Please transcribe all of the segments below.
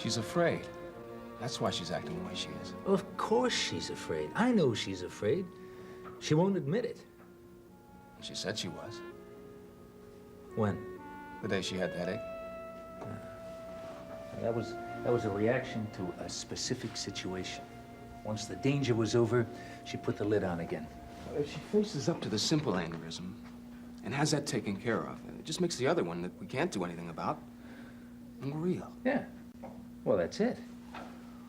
She's afraid. That's why she's acting the way she is. Of course she's afraid. I know she's afraid. She won't admit it. She said she was. When? The day she had the headache. That was a reaction to a specific situation. Once the danger was over, she put the lid on again. If she faces up to the simple aneurysm and has that taken care of, it just makes the other one that we can't do anything about unreal. Yeah. Well, that's it.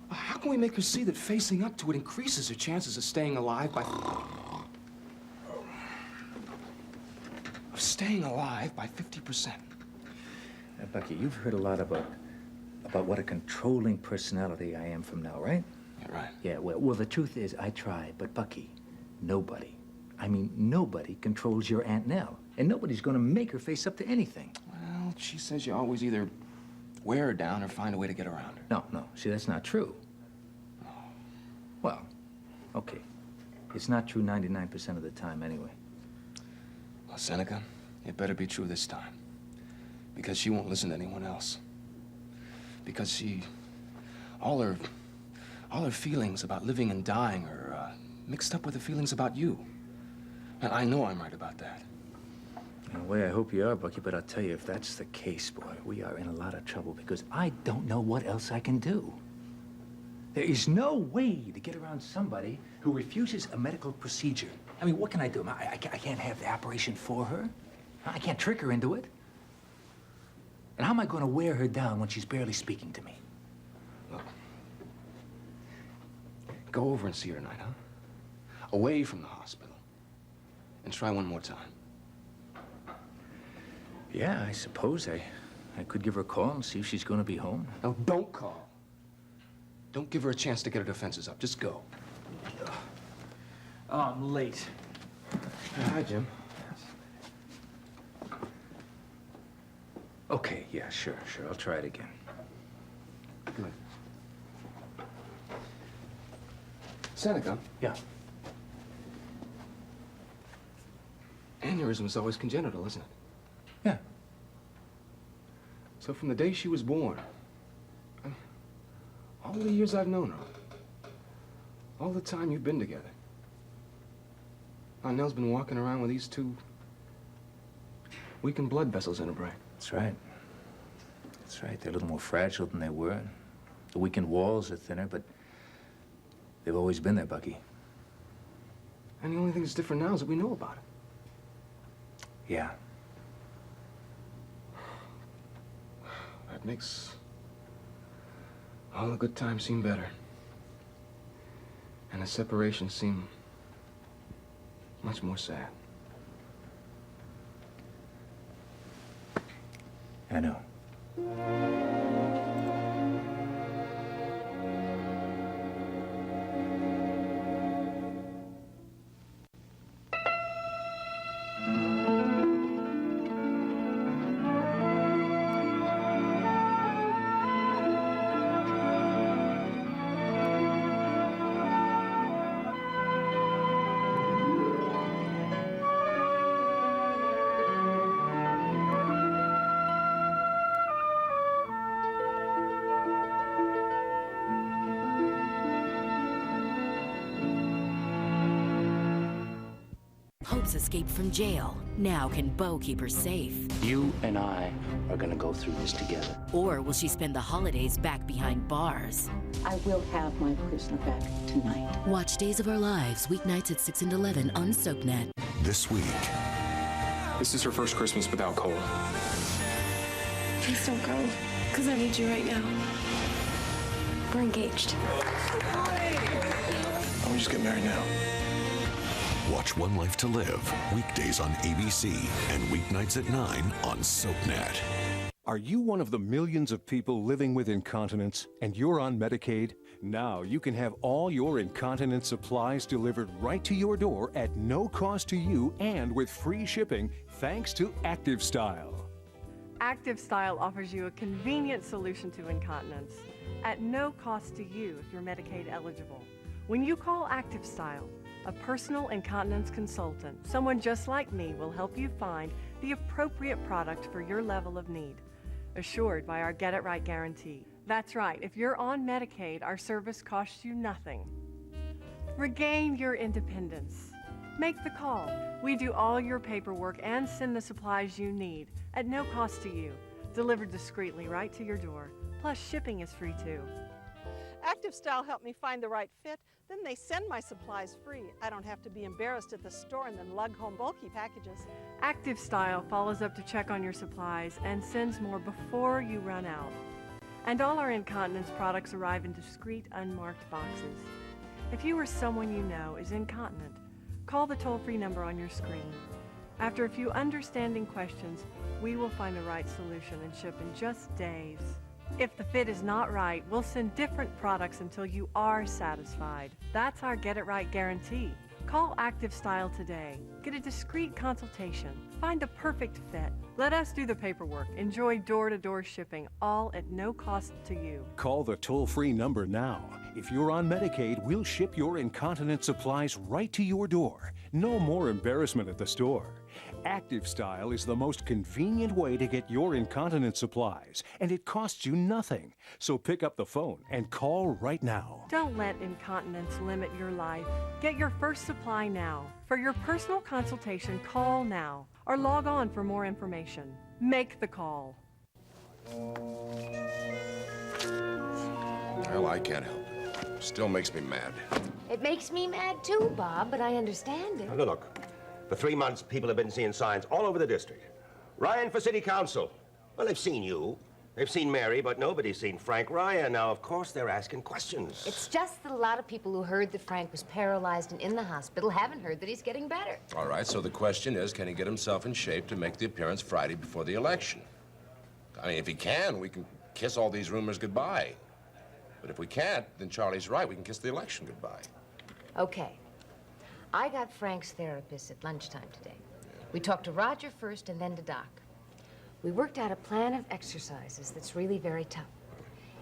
How can we make her see that facing up to it increases her chances of staying alive by 50%? Now, Bucky, you've heard a lot about what a controlling personality I am from now, right? Yeah, right. Yeah, well, the truth is I try, but Bucky, nobody controls your Aunt Nell, and nobody's gonna make her face up to anything. Well, she says you always either wear her down or find a way to get around her. No, see, that's not true. Well, okay. It's not true 99% of the time anyway. Well, Seneca, it better be true this time. Because she won't listen to anyone else. Because all her feelings about living and dying are mixed up with her feelings about you. And I know I'm right about that. In a way, I hope you are, Bucky, but I'll tell you, if that's the case, boy, we are in a lot of trouble because I don't know what else I can do. There is no way to get around somebody who refuses a medical procedure. I mean, what can I do? I can't have the operation for her. I can't trick her into it. And how am I going to wear her down when she's barely speaking to me? Look, go over and see her tonight, huh? Away from the hospital. And try one more time. Yeah, I suppose I could give her a call and see if she's going to be home. No, don't call. Don't give her a chance to get her defenses up. Just go. Oh, I'm late. Hi, Jim. Okay, yeah, sure. I'll try it again. Good. Seneca. Yeah. Aneurysm is always congenital, isn't it? Yeah. So from the day she was born, all the years I've known her, all the time you've been together, Nell's been walking around with these two weakened blood vessels in her brain. That's right. They're a little more fragile than they were. The weakened walls are thinner, but they've always been there, Bucky. And the only thing that's different now is that we know about it. Yeah. That makes all the good times seem better. And the separation seem much more sad. I know. Hope's escaped from jail. Now can Bo keep her safe? You and I are gonna go through this together. Or will she spend the holidays back behind bars? I will have my prisoner back tonight. Watch Days of Our Lives, weeknights at 6 and 11 on SoapNet. This week. This is her first Christmas without Cole. Please don't go, because I need you right now. We're engaged. Why don't we just get married now? Watch One Life to Live, weekdays on ABC and weeknights at 9 on SoapNet. Are you one of the millions of people living with incontinence and you're on Medicaid? Now you can have all your incontinence supplies delivered right to your door at no cost to you and with free shipping thanks to Active Style. Active Style offers you a convenient solution to incontinence at no cost to you if you're Medicaid eligible. When you call Active Style, a personal incontinence consultant, someone just like me, will help you find the appropriate product for your level of need, assured by our Get It Right guarantee. That's right. If you're on Medicaid, our service costs you nothing. Regain your independence. Make the call. We do all your paperwork and send the supplies you need at no cost to you, delivered discreetly right to your door. Plus, shipping is free too. Active Style helped me find the right fit. Then they send my supplies free. I don't have to be embarrassed at the store and then lug home bulky packages. Active Style follows up to check on your supplies and sends more before you run out. And all our incontinence products arrive in discreet, unmarked boxes. If you or someone you know is incontinent, call the toll-free number on your screen. After a few understanding questions, we will find the right solution and ship in just days. If the fit is not right, we'll send different products until you are satisfied. That's our Get It Right guarantee. Call Active Style today. Get a discreet consultation. Find the perfect fit. Let us do the paperwork. Enjoy door-to-door shipping, all at no cost to you. Call the toll-free number now. If you're on Medicaid, we'll ship your incontinence supplies right to your door. No more embarrassment at the store. Active Style is the most convenient way to get your incontinence supplies, and it costs you nothing. So pick up the phone and call right now. Don't let incontinence limit your life. Get your first supply now. For your personal consultation, call now or log on for more information. Make the call. Well, I can't help it. Still makes me mad. It makes me mad too, Bob, but I understand it. Now, look, for 3 months, people have been seeing signs all over the district. Ryan for city council. Well, they've seen you. They've seen Mary, but nobody's seen Frank Ryan. Now, of course, they're asking questions. It's just that a lot of people who heard that Frank was paralyzed and in the hospital haven't heard that he's getting better. All right, so the question is, can he get himself in shape to make the appearance Friday before the election? I mean, if he can, we can kiss all these rumors goodbye. But if we can't, then Charlie's right. We can kiss the election goodbye. Okay. I got Frank's therapist at lunchtime today. We talked to Roger first and then to Doc. We worked out a plan of exercises that's really very tough.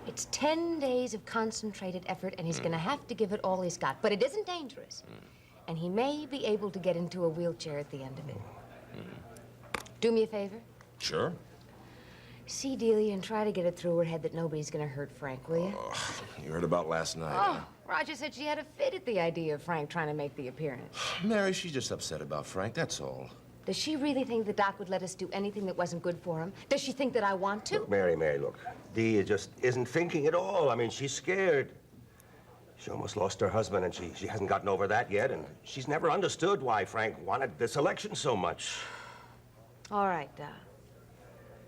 It's 10 days of concentrated effort, and he's gonna have to give it all he's got. But it isn't dangerous. And he may be able to get into a wheelchair at the end of it. Do me a favor? Sure. See Delia and try to get it through her head that nobody's gonna hurt Frank, will you? Oh, you heard about last night. Oh, Roger said she had a fit at the idea of Frank trying to make the appearance. Mary, she's just upset about Frank, that's all. Does she really think the doc would let us do anything that wasn't good for him? Does she think that I want to? Look, Mary, look. Dee just isn't thinking at all. I mean, she's scared. She almost lost her husband, and she hasn't gotten over that yet, and she's never understood why Frank wanted this election so much. All right, Doc.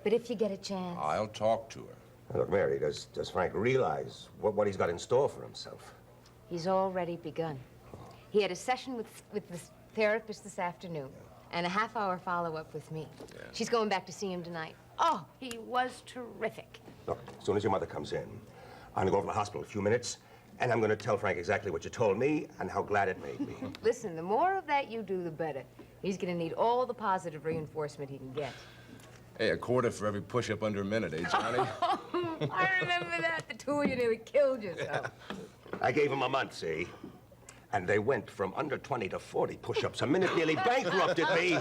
But if you get a chance... I'll talk to her. Look, Mary, does Frank realize what he's got in store for himself? He's already begun. He had a session with the therapist this afternoon and a half-hour follow-up with me. Yeah. She's going back to see him tonight. Oh, he was terrific. Look, as soon as your mother comes in, I'm gonna go over to the hospital in a few minutes, and I'm gonna tell Frank exactly what you told me and how glad it made me. Listen, the more of that you do, the better. He's gonna need all the positive reinforcement he can get. Hey, a quarter for every push-up under a minute, eh, Johnny? I remember that. The two of you nearly killed yourself. I gave him a month, see? And they went from under 20 to 40 push-ups a minute, nearly bankrupted me.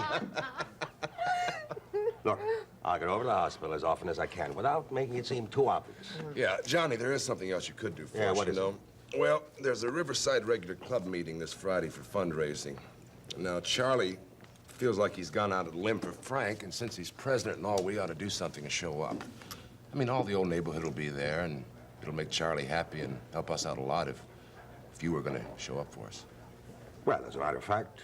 Look, I'll get over to the hospital as often as I can without making it seem too obvious. Yeah, Johnny, there is something else you could do for us, what you is know? Well, there's a Riverside regular club meeting this Friday for fundraising. Now, Charlie feels like he's gone out of the limb for Frank, and since he's president and all, we ought to do something to show up. I mean, all the old neighborhood will be there, and it'll make Charlie happy and help us out a lot if you were going to show up for us. Well, as a matter of fact,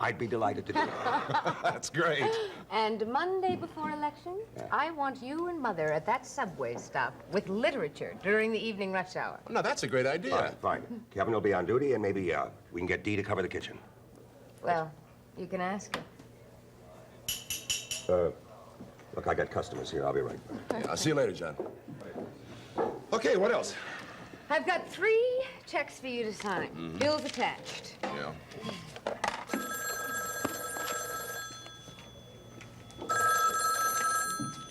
I'd be delighted to do that. That's great. And Monday before election, I want you and Mother at that subway stop with literature during the evening rush hour. No, that's a great idea. All right, fine. Kevin will be on duty, and maybe we can get Dee to cover the kitchen. Well, you can ask her. Look, I got customers here. I'll be right back. Yeah, I'll see you later, John. Okay, what else? I've got 3 checks for you to sign. Bills attached. Yeah.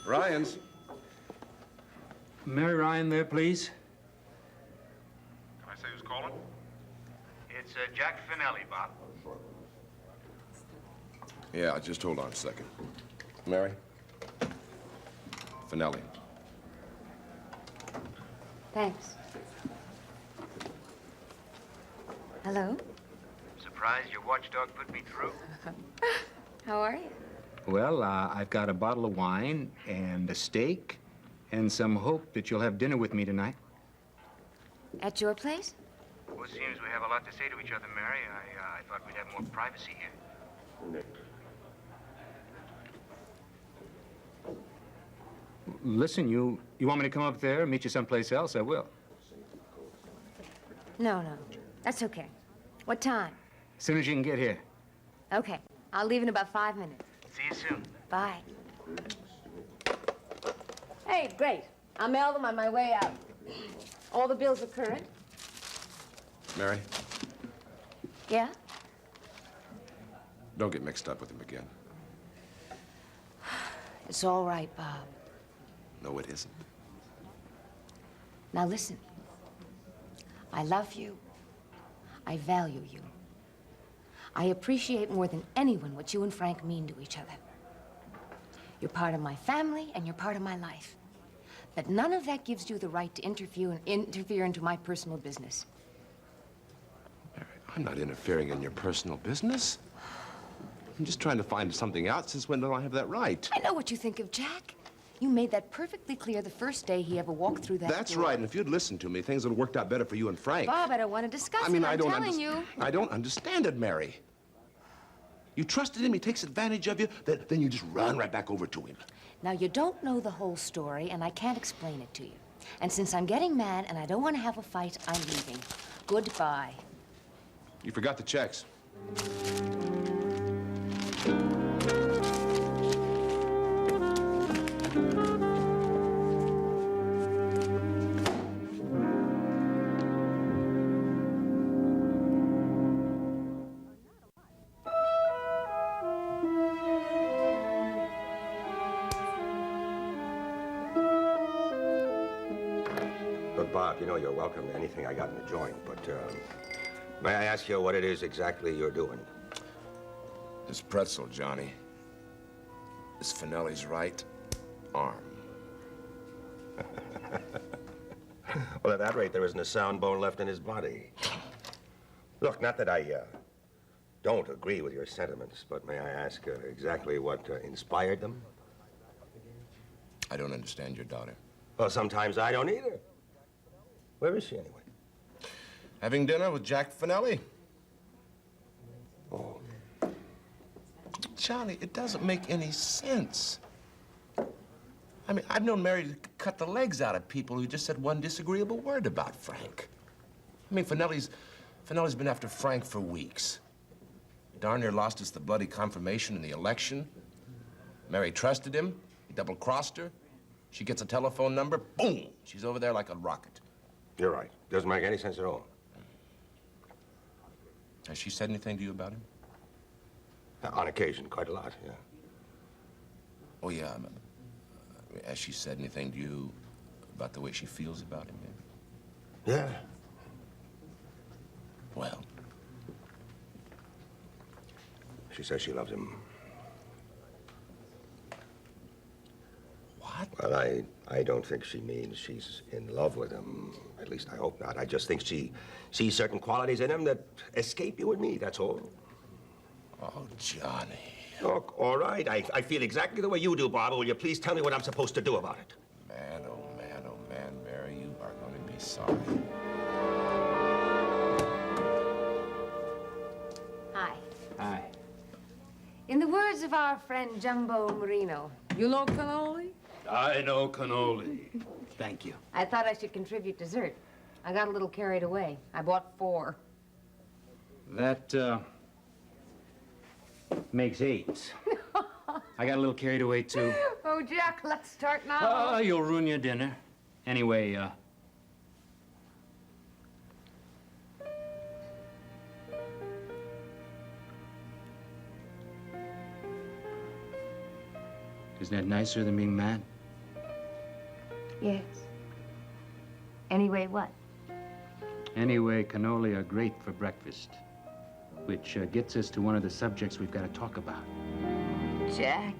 Ryan's. Mary Ryan there, please. Can I say who's calling? It's Jack Finelli, Bob. Yeah, just hold on a second. Mary? Finelli. Thanks. Hello? Surprised your watchdog put me through? How are you? Well, I've got a bottle of wine and a steak and some hope that you'll have dinner with me tonight. At your place? Well, it seems we have a lot to say to each other, Mary. I thought we'd have more privacy here. Listen, you want me to come up there and meet you someplace else? I will. No, that's okay. What time? As soon as you can get here. Okay, I'll leave in about 5 minutes. See you soon. Bye. Hey, great. I'll mail them on my way out. All the bills are current. Mary, Yeah? don't get mixed up with him again. It's all right, Bob. No, it isn't. Now listen. I love you. I value you. I appreciate more than anyone what you and Frank mean to each other. You're part of my family and you're part of my life. But none of that gives you the right to interfere into my personal business. Mary, I'm not interfering in your personal business. I'm just trying to find something out. Since when do I have that right? I know what you think of Jack. You made that perfectly clear the first day he ever walked through that That's door. right, and if you'd listened to me, things would have worked out better for you and Frank. Bob, I don't want to discuss I mean, it. I'm telling you. I don't understand it, Mary. You trusted him, he takes advantage of you, then you just run right back over to him. Now, you don't know the whole story, and I can't explain it to you. And since I'm getting mad and I don't want to have a fight, I'm leaving. Goodbye. You forgot the checks. Look, Bob, you know you're welcome to anything I got in the joint, but may I ask you what it is exactly you're doing? This pretzel, Johnny, is Finelli's right arm. Well, at that rate, there isn't a sound bone left in his body. Look, not that I don't agree with your sentiments, but may I ask exactly what inspired them? I don't understand your daughter. Well, sometimes I don't either. Where is she, anyway? Having dinner with Jack Finelli. Oh. Johnny, it doesn't make any sense. I mean, I've known Mary to cut the legs out of people who just said one disagreeable word about Frank. I mean, Finelli's been after Frank for weeks. Darn near lost us the bloody confirmation in the election. Mary trusted him. He double-crossed her. She gets a telephone number. Boom! She's over there like a rocket. You're right. Doesn't make any sense at all. Has she said anything to you about him? On occasion, quite a lot, yeah. Oh, yeah. Has she said anything to you about the way she feels about him, maybe? Yeah. Well? She says she loves him. What? Well, I don't think she means she's in love with him. At least I hope not. I just think she sees certain qualities in him that escape you and me, that's all. Oh, Johnny. Look, all right. I feel exactly the way you do, Barbara. Will you please tell me what I'm supposed to do about it? Man, oh, man, oh, man, Mary, you are going to be sorry. Hi. Hi. In the words of our friend Jumbo Marino, you know cannoli? I know cannoli. Thank you. I thought I should contribute dessert. I got a little carried away. I bought 4. That, makes 8. I got a little carried away, too. Oh, Jack, let's start now. You'll ruin your dinner. Anyway, isn't that nicer than being mad? Yes. Anyway, what? Anyway, cannoli are great for breakfast, which gets us to one of the subjects we've got to talk about. Jack.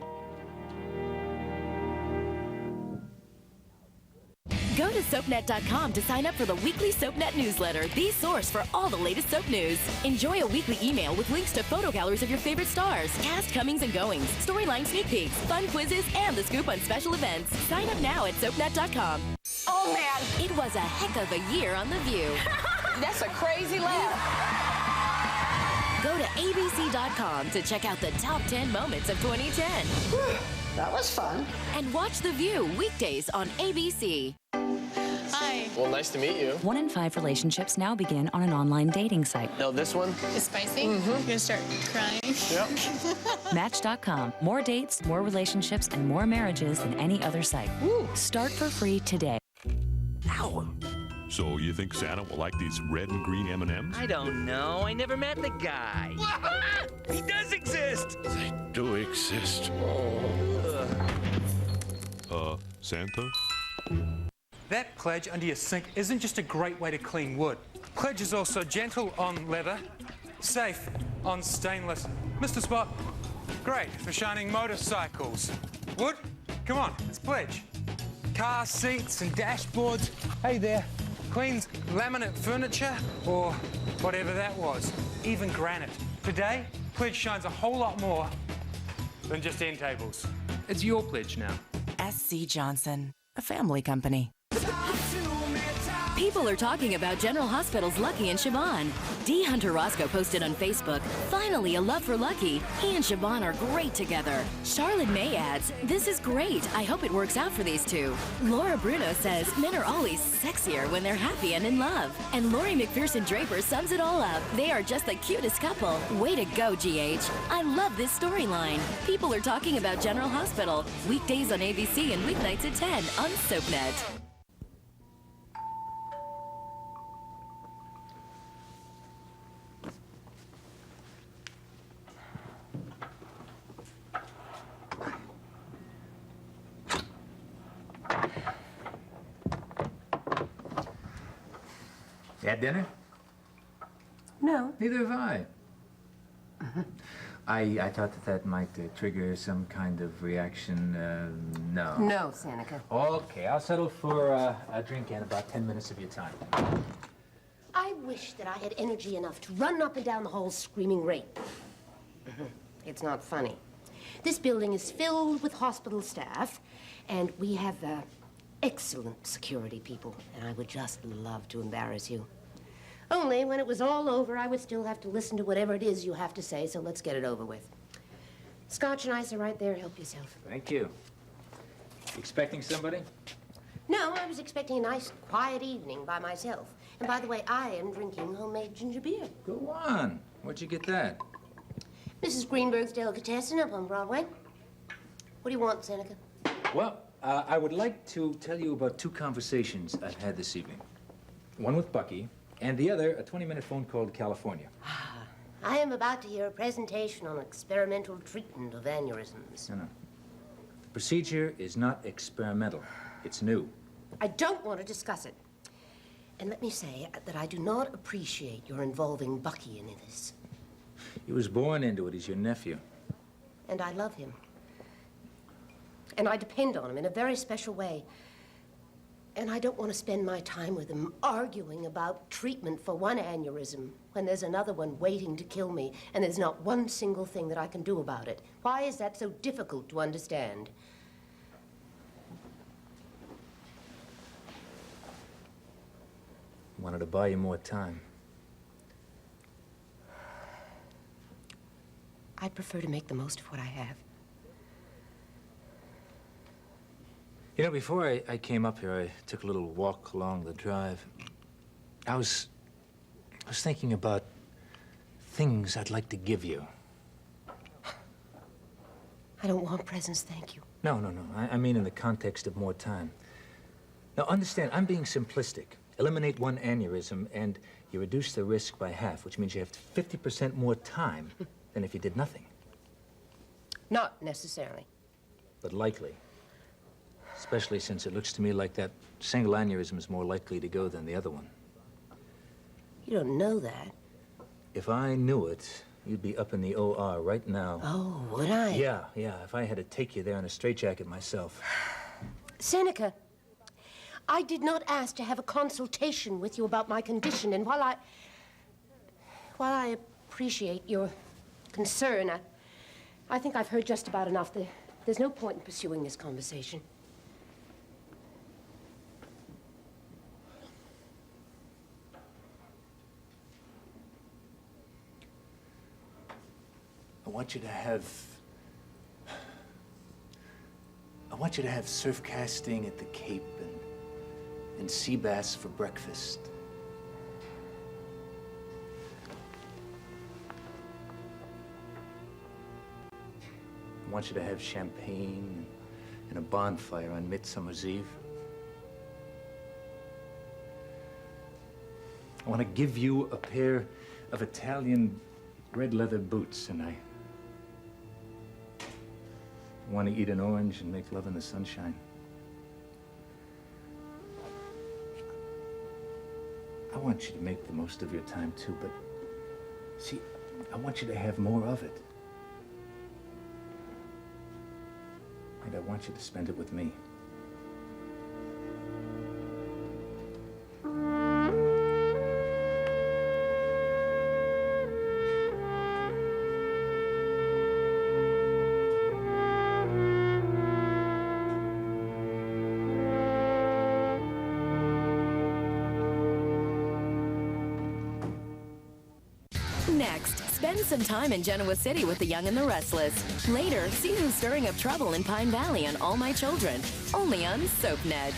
Go Go to SoapNet.com to sign up for the weekly SoapNet newsletter, the source for all the latest soap news. Enjoy a weekly email with links to photo galleries of your favorite stars, cast comings and goings, storyline sneak peeks, fun quizzes, and the scoop on special events. Sign up now at SoapNet.com. Oh, man. It was a heck of a year on The View. That's a crazy laugh. Go to abc.com to check out the top 10 moments of 2010. That was fun. And watch The View weekdays on ABC. Hi. Well, nice to meet you. 1 in 5 relationships now begin on an online dating site. No, this one? Is spicy? You're gonna start crying? Yep. Match.com. More dates, more relationships, and more marriages than any other site. Woo. Start for free today. Ow. So you think Santa will like these red and green M&Ms? I don't know. I never met the guy. He does exist. They do exist. Santa? That pledge under your sink isn't just a great way to clean wood. Pledge is also gentle on leather, safe on stainless. Mr. Spot, great for shining motorcycles. Wood, come on, let's pledge. Car seats and dashboards. Hey there, cleans laminate furniture or whatever that was, even granite. Today, pledge shines a whole lot more than just end tables. It's your pledge now. SC Johnson, a family company. People are talking about General Hospital's Lucky and Siobhan. D. Hunter Roscoe posted on Facebook, "Finally a love for Lucky. He and Siobhan are great together." Charlotte May adds, "This is great. I hope it works out for these two." Laura Bruno says, "Men are always sexier when they're happy and in love." And Lori McPherson Draper sums it all up. "They are just the cutest couple. Way to go, GH. I love this storyline." People are talking about General Hospital. Weekdays on ABC and weeknights at 10 on SoapNet. You had dinner? No. Neither have I. I thought that might trigger some kind of reaction. No. No, Seneca. Okay, I'll settle for a drink in about 10 minutes of your time. I wish that I had energy enough to run up and down the halls screaming rape. It's not funny. This building is filled with hospital staff, and we have excellent security people, and I would just love to embarrass you. Only when it was all over, I would still have to listen to whatever it is you have to say, so let's get it over with. Scotch and ice are right there. Help yourself. Thank you. Expecting somebody? No, I was expecting a nice, quiet evening by myself. And by the way, I am drinking homemade ginger beer. Go on. Where'd you get that? Mrs. Greenberg's Delicatessen up on Broadway. What do you want, Seneca? Well, I would like to tell you about 2 conversations I've had this evening. One with Bucky, and the other, a 20-minute phone call to California. I am about to hear a presentation on experimental treatment of aneurysms. No. The procedure is not experimental. It's new. I don't want to discuss it. And let me say that I do not appreciate your involving Bucky in this. He was born into it. He's your nephew. And I love him. And I depend on him in a very special way. And I don't want to spend my time with him arguing about treatment for one aneurysm when there's another one waiting to kill me, and there's not one single thing that I can do about it. Why is that so difficult to understand? Wanted to buy you more time. I'd prefer to make the most of what I have. You know, before I came up here, I took a little walk along the drive. I was thinking about things I'd like to give you. I don't want presents, thank you. No. I mean in the context of more time. Now, understand, I'm being simplistic. Eliminate one aneurysm, and you reduce the risk by half, which means you have 50% more time than if you did nothing. Not necessarily. But likely. Especially since it looks to me like that single aneurysm is more likely to go than the other one. You don't know that. If I knew it, you'd be up in the OR right now. Oh, would I? Yeah. If I had to take you there in a straitjacket myself. Seneca, I did not ask to have a consultation with you about my condition, and while I appreciate your concern, I think I've heard just about enough. There's no point in pursuing this conversation. I want you to have surf casting at the Cape and sea bass for breakfast. I want you to have champagne and a bonfire on Midsummer's Eve. I want to give you a pair of Italian red leather boots, and I want to eat an orange and make love in the sunshine. I want you to make the most of your time, too, but see, I want you to have more of it. And I want you to spend it with me. Next, spend some time in Genoa City with the Young and the Restless. Later, see who's stirring up trouble in Pine Valley on All My Children, only on SoapNet.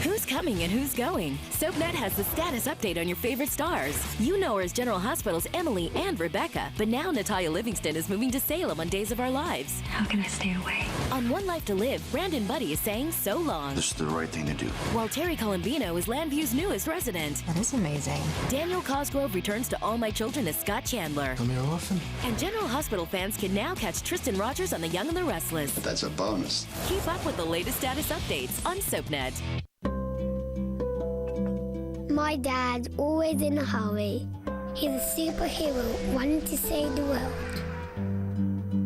Who's coming and who's going? SoapNet has the status update on your favorite stars. You know her as General Hospital's Emily and Rebecca, but now Natalia Livingston is moving to Salem on Days of Our Lives. How can I stay away? On One Life to Live, Brandon Buddy is saying so long. This is the right thing to do. While Terry Colombino is Landview's newest resident. That is amazing. Daniel Cosgrove returns to All My Children as Scott Chandler. Come here often? And General Hospital fans can now catch Tristan Rogers on The Young and the Restless. That's a bonus. Keep up with the latest status updates on SoapNet. My dad's always in a hurry. He's a superhero wanting to save the world.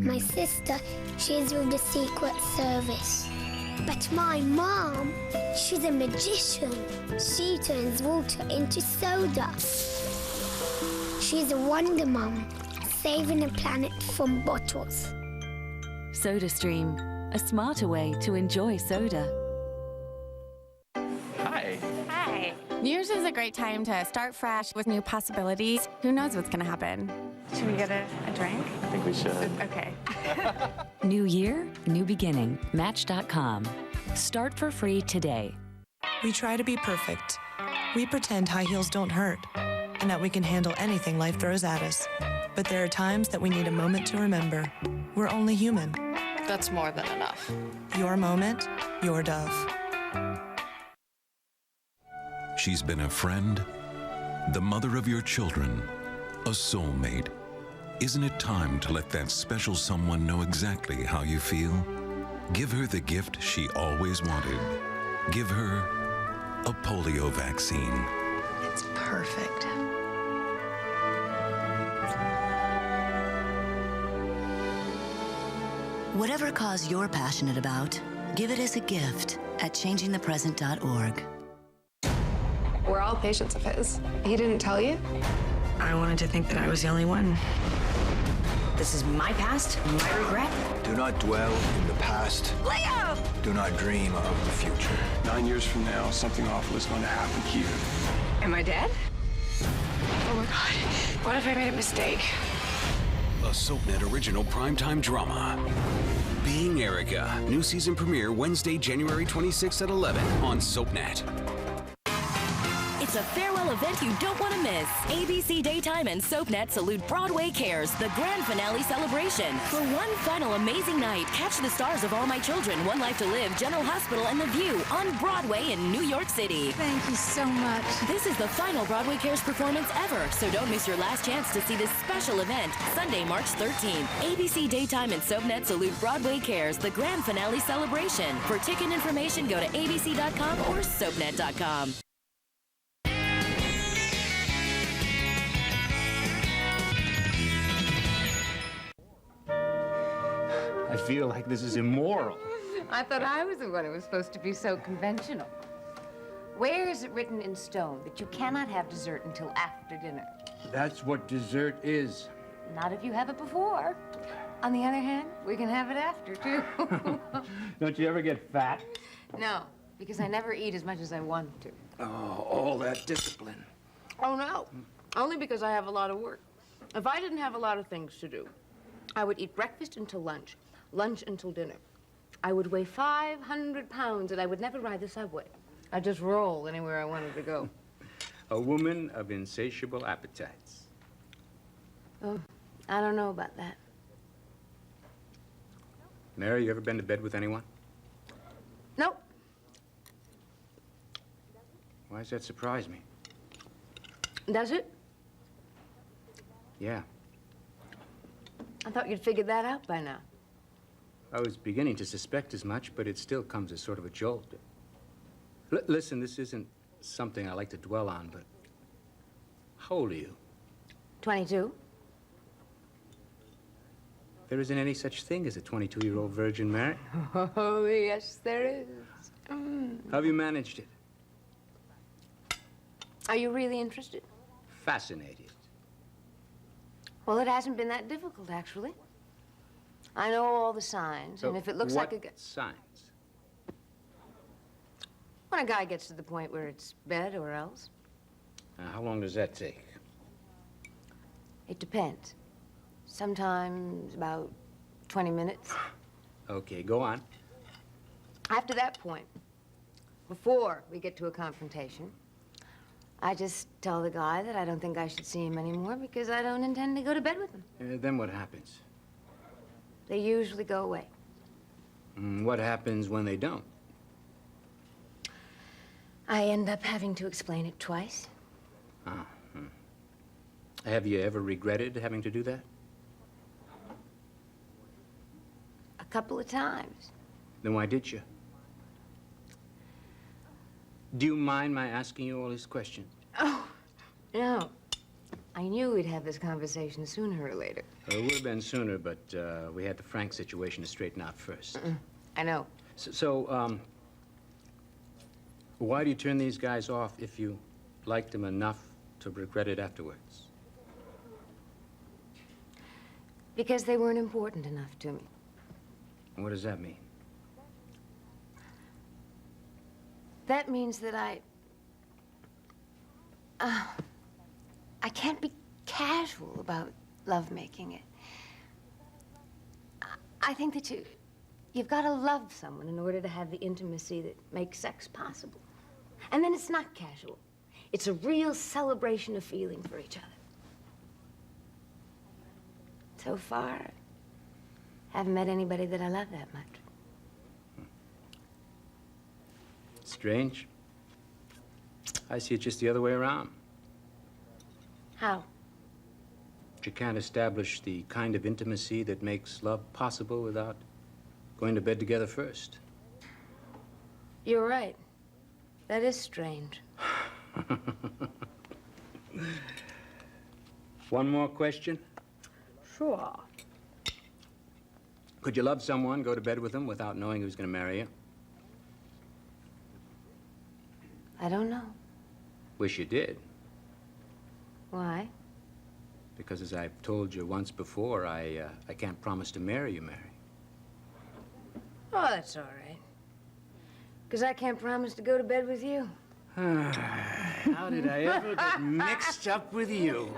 My sister, she's with the Secret Service. But my mom, she's a magician. She turns water into soda. She's a Wonder Mom, saving the planet from bottles. SodaStream, a smarter way to enjoy soda. Hi. Hi. New Year's is a great time to start fresh with new possibilities. Who knows what's going to happen? Should we get a drink? I think we should. Okay. New year, new beginning. Match.com. Start for free today. We try to be perfect. We pretend high heels don't hurt and that we can handle anything life throws at us. But there are times that we need a moment to remember. We're only human. That's more than enough. Your moment, your Dove. She's been a friend, the mother of your children, a soulmate. Isn't it time to let that special someone know exactly how you feel? Give her the gift she always wanted. Give her a polio vaccine. It's perfect. Whatever cause you're passionate about, give it as a gift at changingthepresent.org. We're all patients of his. He didn't tell you? I wanted to think that I was the only one. This is my past, my regret. Do not dwell in the past. Leo! Do not dream of the future. 9 years from now, something awful is going to happen here. Am I dead? Oh my God. What if I made a mistake? A SoapNet original primetime drama. Being Erica. New season premiere Wednesday, January 26th at 11 on SoapNet. It's a farewell event you don't want to miss. ABC Daytime and SoapNet salute Broadway Cares, the grand finale celebration. For one final amazing night, catch the stars of All My Children, One Life to Live, General Hospital, and The View on Broadway in New York City. Thank you so much. This is the final Broadway Cares performance ever, so don't miss your last chance to see this special event, Sunday, March 13th. ABC Daytime and SoapNet salute Broadway Cares, the grand finale celebration. For ticket information, go to abc.com or soapnet.com. I feel like this is immoral. I thought I was the one who was supposed to be so conventional. Where is it written in stone that you cannot have dessert until after dinner? That's what dessert is. Not if you have it before. On the other hand, we can have it after, too. Don't you ever get fat? No, because I never eat as much as I want to. Oh, all that discipline. Oh, no. Only because I have a lot of work. If I didn't have a lot of things to do, I would eat breakfast until lunch, lunch until dinner. I would weigh 500 pounds, and I would never ride the subway. I'd just roll anywhere I wanted to go. A woman of insatiable appetites. Oh, I don't know about that. Mary, you ever been to bed with anyone? Nope. Why does that surprise me? Does it? Yeah. I thought you'd figured that out by now. I was beginning to suspect as much, but it still comes as sort of a jolt. Listen, this isn't something I like to dwell on, but how old are you? 22. There isn't any such thing as a 22-year-old virgin, Mary. Oh, yes, there is. How have you managed it? Are you really interested? Fascinated. Well, it hasn't been that difficult, actually. I know all the signs, and if it looks like a... What signs? When a guy gets to the point where it's bed or else. How long does that take? It depends. Sometimes about 20 minutes. Okay, go on. After that point, before we get to a confrontation, I just tell the guy that I don't think I should see him anymore because I don't intend to go to bed with him. Then what happens? They usually go away. What happens when they don't? I end up having to explain it twice. Have you ever regretted having to do that? A couple of times. Then why did you? Do you mind my asking you all these questions? Oh, no. I knew we'd have this conversation sooner or later. It would have been sooner, but we had the Frank situation to straighten out first. I know. So, why do you turn these guys off if you liked them enough to regret it afterwards? Because they weren't important enough to me. What does that mean? That means that I can't be casual about lovemaking it. I think that you've got to love someone in order to have the intimacy that makes sex possible. And then it's not casual. It's a real celebration of feeling for each other. So far, I haven't met anybody that I love that much. Strange. I see it just the other way around. How? You can't establish the kind of intimacy that makes love possible without going to bed together first. You're right. That is strange. One more question? Sure. Could you love someone, go to bed with them without knowing who's going to marry you? I don't know. Wish you did. Why? Because as I've told you once before, I can't promise to marry you, Mary. Oh, that's all right. Because I can't promise to go to bed with you. How did I ever get mixed up with you?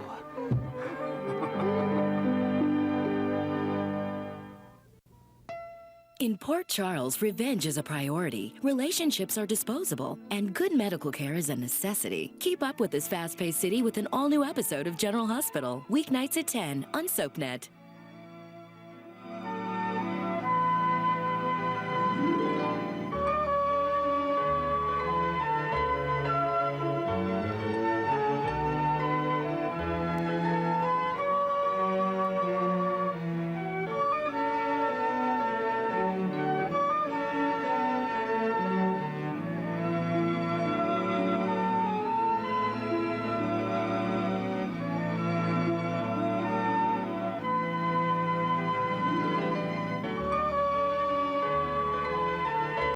In Port Charles, revenge is a priority, relationships are disposable, and good medical care is a necessity. Keep up with this fast-paced city with an all-new episode of General Hospital, weeknights at 10 on SoapNet.